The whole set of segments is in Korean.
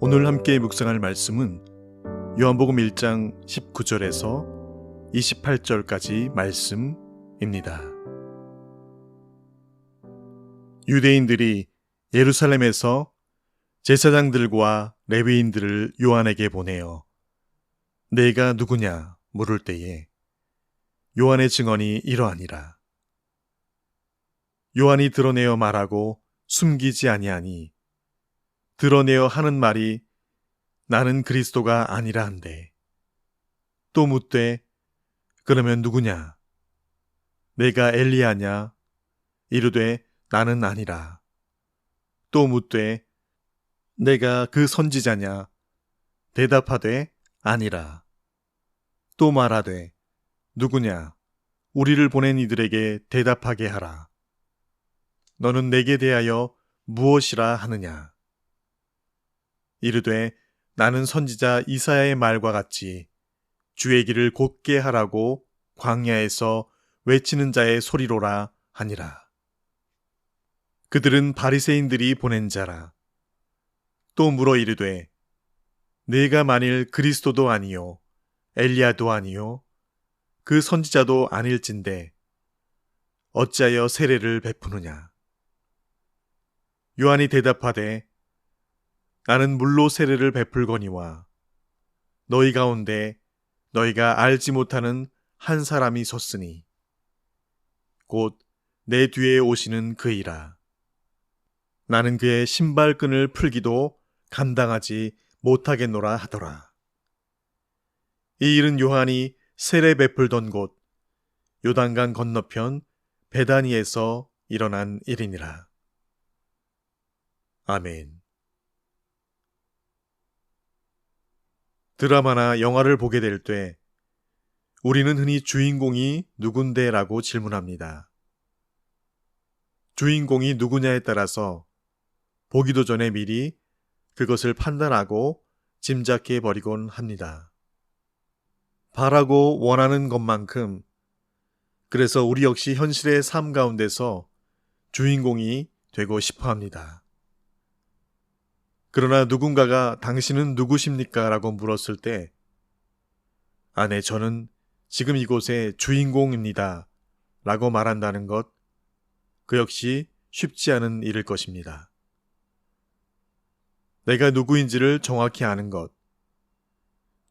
오늘 함께 묵상할 말씀은 요한복음 1장 19절에서 28절까지 말씀입니다. 유대인들이 예루살렘에서 제사장들과 레위인들을 요한에게 보내어 내가 누구냐 물을 때에 요한의 증언이 이러하니라. 요한이 드러내어 말하고 숨기지 아니하니 드러내어 하는 말이 나는 그리스도가 아니라 한데, 또 묻되 그러면 누구냐? 내가 엘리야냐? 이르되 나는 아니라. 또 묻되 내가 그 선지자냐? 대답하되 아니라. 또 말하되 누구냐? 우리를 보낸 이들에게 대답하게 하라. 너는 내게 대하여 무엇이라 하느냐? 이르되 나는 선지자 이사야의 말과 같이 주의 길을 곧게 하라고 광야에서 외치는 자의 소리로라 하니라. 그들은 바리새인들이 보낸 자라. 또 물어 이르되 네가 만일 그리스도도 아니요 엘리야도 아니요 그 선지자도 아닐진대 어찌하여 세례를 베푸느냐? 요한이 대답하되 나는 물로 세례를 베풀거니와 너희 가운데 너희가 알지 못하는 한 사람이 섰으니 곧 내 뒤에 오시는 그이라. 나는 그의 신발끈을 풀기도 감당하지 못하겠노라 하더라. 이 일은 요한이 세례 베풀던 곳 요단강 건너편 베다니에서 일어난 일이니라. 아멘. 드라마나 영화를 보게 될 때 우리는 흔히 주인공이 누군데 라고 질문합니다. 주인공이 누구냐에 따라서 보기도 전에 미리 그것을 판단하고 짐작해 버리곤 합니다. 바라고 원하는 것만큼 그래서 우리 역시 현실의 삶 가운데서 주인공이 되고 싶어 합니다. 그러나 누군가가 당신은 누구십니까? 라고 물었을 때 네, 저는 지금 이곳의 주인공입니다. 라고 말한다는 것, 그 역시 쉽지 않은 일일 것입니다. 내가 누구인지를 정확히 아는 것,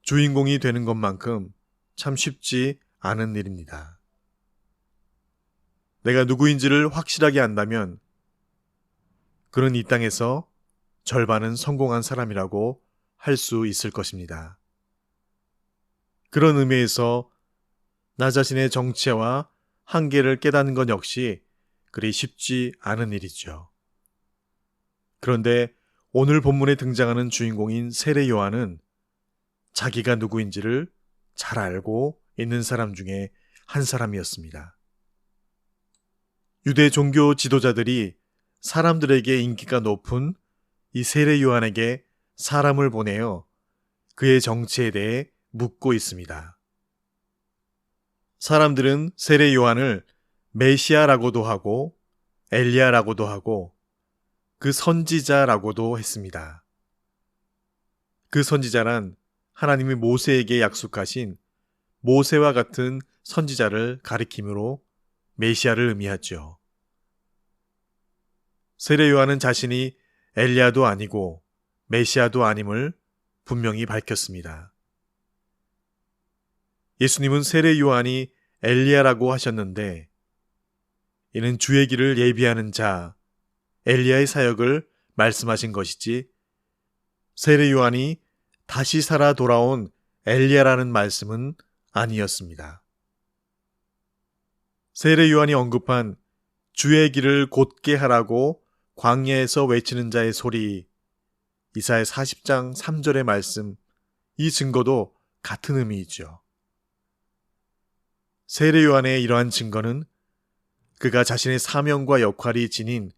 주인공이 되는 것만큼 참 쉽지 않은 일입니다. 내가 누구인지를 확실하게 안다면 그는 이 땅에서 절반은 성공한 사람이라고 할 수 있을 것입니다. 그런 의미에서 나 자신의 정체와 한계를 깨닫는 것 역시 그리 쉽지 않은 일이죠. 그런데 오늘 본문에 등장하는 주인공인 세례 요한은 자기가 누구인지를 잘 알고 있는 사람 중에 한 사람이었습니다. 유대 종교 지도자들이 사람들에게 인기가 높은 이 세례 요한에게 사람을 보내어 그의 정체에 대해 묻고 있습니다. 사람들은 세례 요한을 메시아라고도 하고 엘리야라고도 하고 그 선지자라고도 했습니다. 그 선지자란 하나님이 모세에게 약속하신 모세와 같은 선지자를 가리킴으로 메시아를 의미하죠. 세례 요한은 자신이 엘리야도 아니고 메시아도 아님을 분명히 밝혔습니다. 예수님은 세례 요한이 엘리야라고 하셨는데 이는 주의 길을 예비하는 자, 엘리야의 사역을 말씀하신 것이지 세례 요한이 다시 살아 돌아온 엘리야라는 말씀은 아니었습니다. 세례 요한이 언급한 주의 길을 곧게 하라고 광야에서 외치는 자의 소리, 이사야 40장 3절의 말씀, 이 증거도 같은 의미이죠. 세례 요한의 이러한 증거는 그가 자신의 사명과 역할이 지닌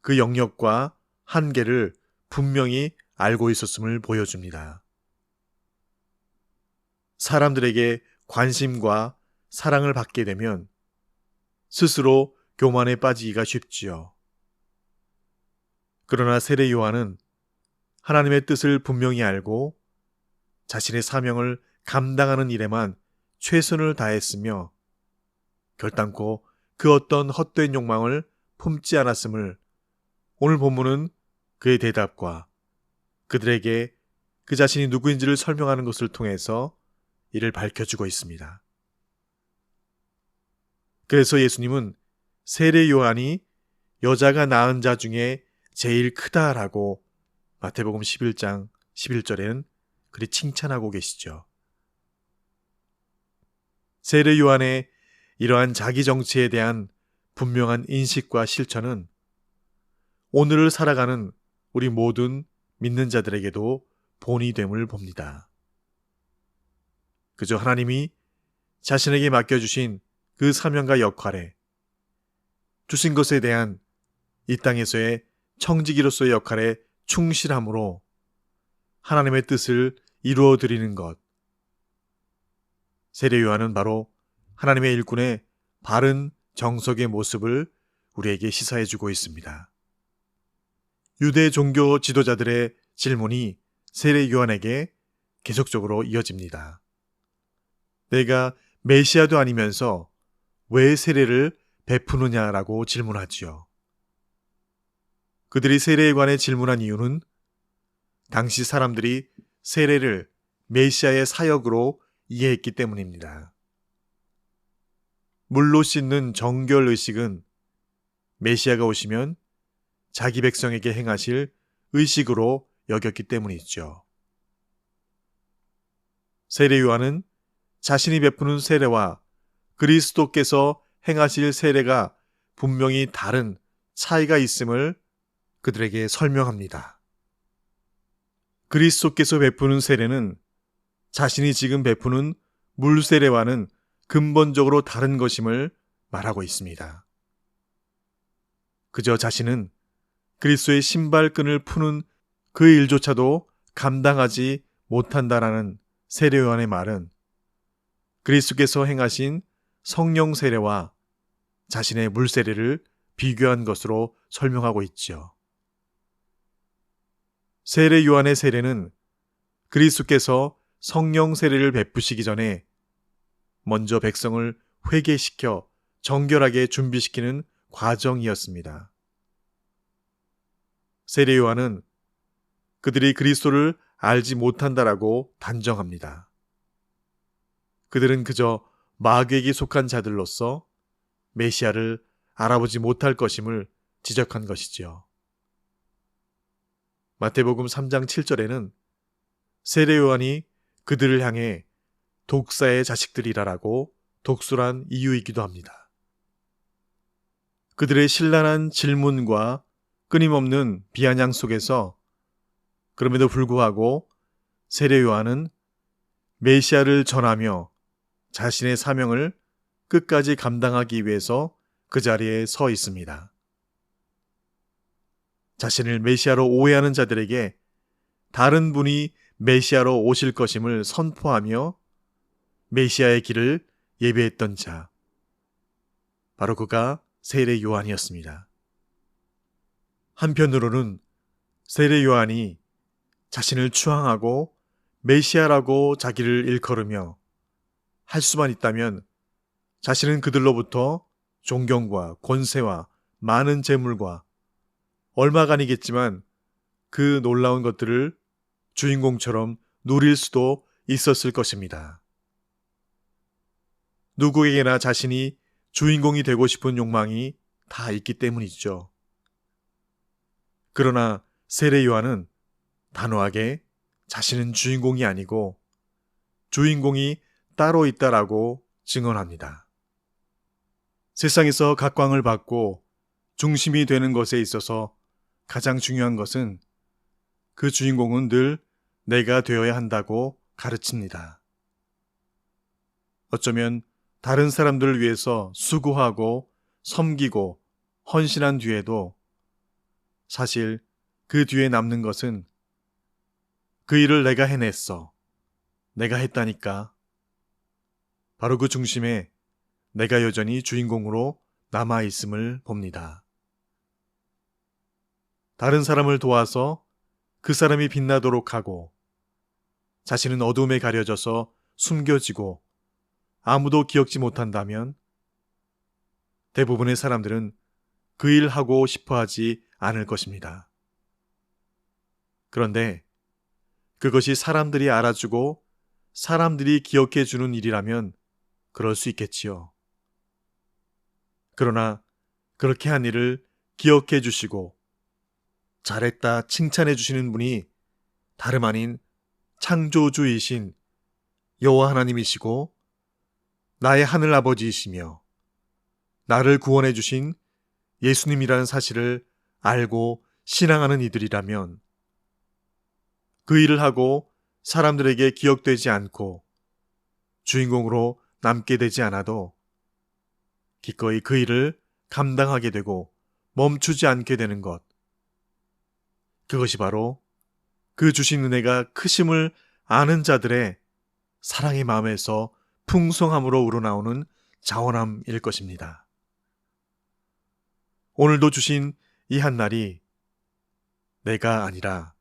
그 영역과 한계를 분명히 알고 있었음을 보여줍니다. 사람들에게 관심과 사랑을 받게 되면 스스로 교만에 빠지기가 쉽지요. 그러나 세례 요한은 하나님의 뜻을 분명히 알고 자신의 사명을 감당하는 일에만 최선을 다했으며 결단코 그 어떤 헛된 욕망을 품지 않았음을 오늘 본문은 그의 대답과 그들에게 그 자신이 누구인지를 설명하는 것을 통해서 이를 밝혀주고 있습니다. 그래서 예수님은 세례 요한이 여자가 낳은 자 중에 제일 크다라고 마태복음 11장 11절에는 그리 칭찬하고 계시죠. 세례 요한의 이러한 자기 정체에 대한 분명한 인식과 실천은 오늘을 살아가는 우리 모든 믿는 자들에게도 본이 됨을 봅니다. 그저 하나님이 자신에게 맡겨주신 그 사명과 역할에 주신 것에 대한 이 땅에서의 청지기로서의 역할에 충실함으로 하나님의 뜻을 이루어 드리는 것. 세례 요한은 바로 하나님의 일꾼의 바른 정석의 모습을 우리에게 시사해 주고 있습니다. 유대 종교 지도자들의 질문이 세례 요한에게 계속적으로 이어집니다. 내가 메시아도 아니면서 왜 세례를 베푸느냐라고 질문하지요. 그들이 세례에 관해 질문한 이유는 당시 사람들이 세례를 메시아의 사역으로 이해했기 때문입니다. 물로 씻는 정결 의식은 메시아가 오시면 자기 백성에게 행하실 의식으로 여겼기 때문이죠. 세례 요한은 자신이 베푸는 세례와 그리스도께서 행하실 세례가 분명히 다른 차이가 있음을 그들에게 설명합니다. 그리스도께서 베푸는 세례는 자신이 지금 베푸는 물 세례와는 근본적으로 다른 것임을 말하고 있습니다. 그저 자신은 그리스도의 신발끈을 푸는 그 일조차도 감당하지 못한다라는 세례 요한의 말은 그리스도께서 행하신 성령 세례와 자신의 물 세례를 비교한 것으로 설명하고 있죠. 세례 요한의 세례는 그리스도께서 성령 세례를 베푸시기 전에 먼저 백성을 회개시켜 정결하게 준비시키는 과정이었습니다. 세례 요한은 그들이 그리스도를 알지 못한다라고 단정합니다. 그들은 그저 마귀에게 속한 자들로서 메시아를 알아보지 못할 것임을 지적한 것이지요. 마태복음 3장 7절에는 세례 요한이 그들을 향해 독사의 자식들이라라고 독술한 이유이기도 합니다. 그들의 신랄한 질문과 끊임없는 비아냥 속에서 그럼에도 불구하고 세례 요한은 메시아를 전하며 자신의 사명을 끝까지 감당하기 위해서 그 자리에 서 있습니다. 자신을 메시아로 오해하는 자들에게 다른 분이 메시아로 오실 것임을 선포하며 메시아의 길을 예배했던 자, 바로 그가 세례 요한이었습니다. 한편으로는 세례 요한이 자신을 추앙하고 메시아라고 자기를 일컬으며 할 수만 있다면 자신은 그들로부터 존경과 권세와 많은 재물과 얼마간이겠지만 그 놀라운 것들을 주인공처럼 누릴 수도 있었을 것입니다. 누구에게나 자신이 주인공이 되고 싶은 욕망이 다 있기 때문이죠. 그러나 세례 요한은 단호하게 자신은 주인공이 아니고 주인공이 따로 있다라고 증언합니다. 세상에서 각광을 받고 중심이 되는 것에 있어서 가장 중요한 것은 그 주인공은 늘 내가 되어야 한다고 가르칩니다. 어쩌면 다른 사람들을 위해서 수고하고 섬기고 헌신한 뒤에도 사실 그 뒤에 남는 것은 그 일을 내가 해냈어. 내가 했다니까. 바로 그 중심에 내가 여전히 주인공으로 남아있음을 봅니다. 다른 사람을 도와서 그 사람이 빛나도록 하고 자신은 어둠에 가려져서 숨겨지고 아무도 기억지 못한다면 대부분의 사람들은 그 일 하고 싶어 하지 않을 것입니다. 그런데 그것이 사람들이 알아주고 사람들이 기억해 주는 일이라면 그럴 수 있겠지요. 그러나 그렇게 한 일을 기억해 주시고 잘했다 칭찬해 주시는 분이 다름 아닌 창조주이신 여호와 하나님이시고 나의 하늘 아버지이시며 나를 구원해 주신 예수님이라는 사실을 알고 신앙하는 이들이라면 그 일을 하고 사람들에게 기억되지 않고 주인공으로 남게 되지 않아도 기꺼이 그 일을 감당하게 되고 멈추지 않게 되는 것. 그것이 바로 그 주신 은혜가 크심을 아는 자들의 사랑의 마음에서 풍성함으로 우러나오는 자원함일 것입니다. 오늘도 주신 이 한 날이 내가 아니라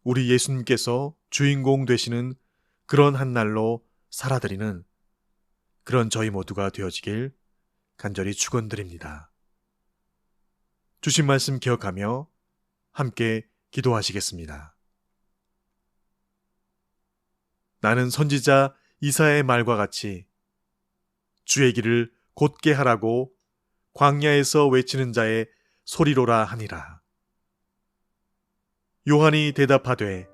우리 예수님께서 주인공 되시는 그런 한 날로 살아드리는 그런 저희 모두가 되어지길 간절히 축원드립니다. 주신 말씀 기억하며 함께 기도하시겠습니다. 나는 선지자 이사야의 말과 같이 주의 길을 곧게 하라고 광야에서 외치는 자의 소리로라 하니라. 요한이 대답하되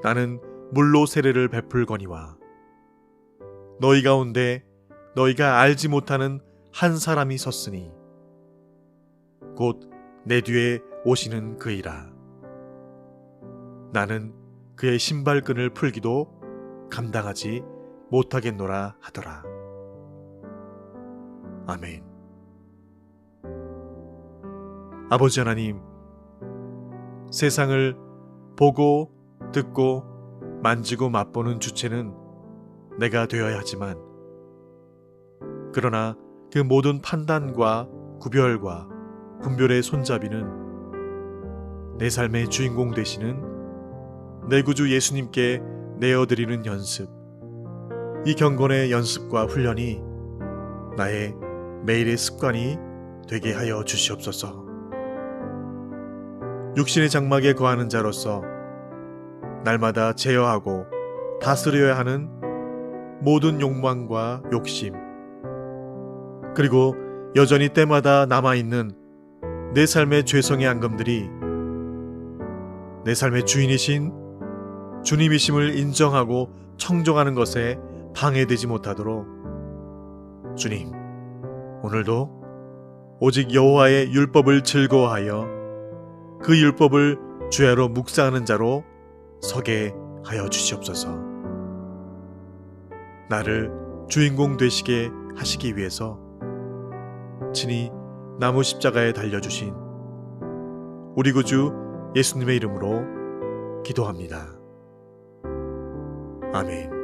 나는 물로 세례를 베풀거니와 너희 가운데 너희가 알지 못하는 한 사람이 섰으니 곧 내 뒤에 오시는 그이라. 나는 그의 신발끈을 풀기도 감당하지 못하겠노라 하더라. 아멘. 아버지 하나님, 세상을 보고 듣고 만지고 맛보는 주체는 내가 되어야 하지만 그러나 그 모든 판단과 구별과 분별의 손잡이는 내 삶의 주인공 되시는 내 구주 예수님께 내어드리는 연습, 이 경건의 연습과 훈련이 나의 매일의 습관이 되게 하여 주시옵소서. 육신의 장막에 거하는 자로서 날마다 제어하고 다스려야 하는 모든 욕망과 욕심, 그리고 여전히 때마다 남아있는 내 삶의 죄성의 앙금들이 내 삶의 주인이신 주님이심을 인정하고 청정하는 것에 방해되지 못하도록 주님, 오늘도 오직 여호와의 율법을 즐거워하여 그 율법을 주야로 묵상하는 자로 서게 하여 주시옵소서. 나를 주인공 되시게 하시기 위해서 친히 나무 십자가에 달려주신 우리 구주 예수님의 이름으로 기도합니다. 아멘.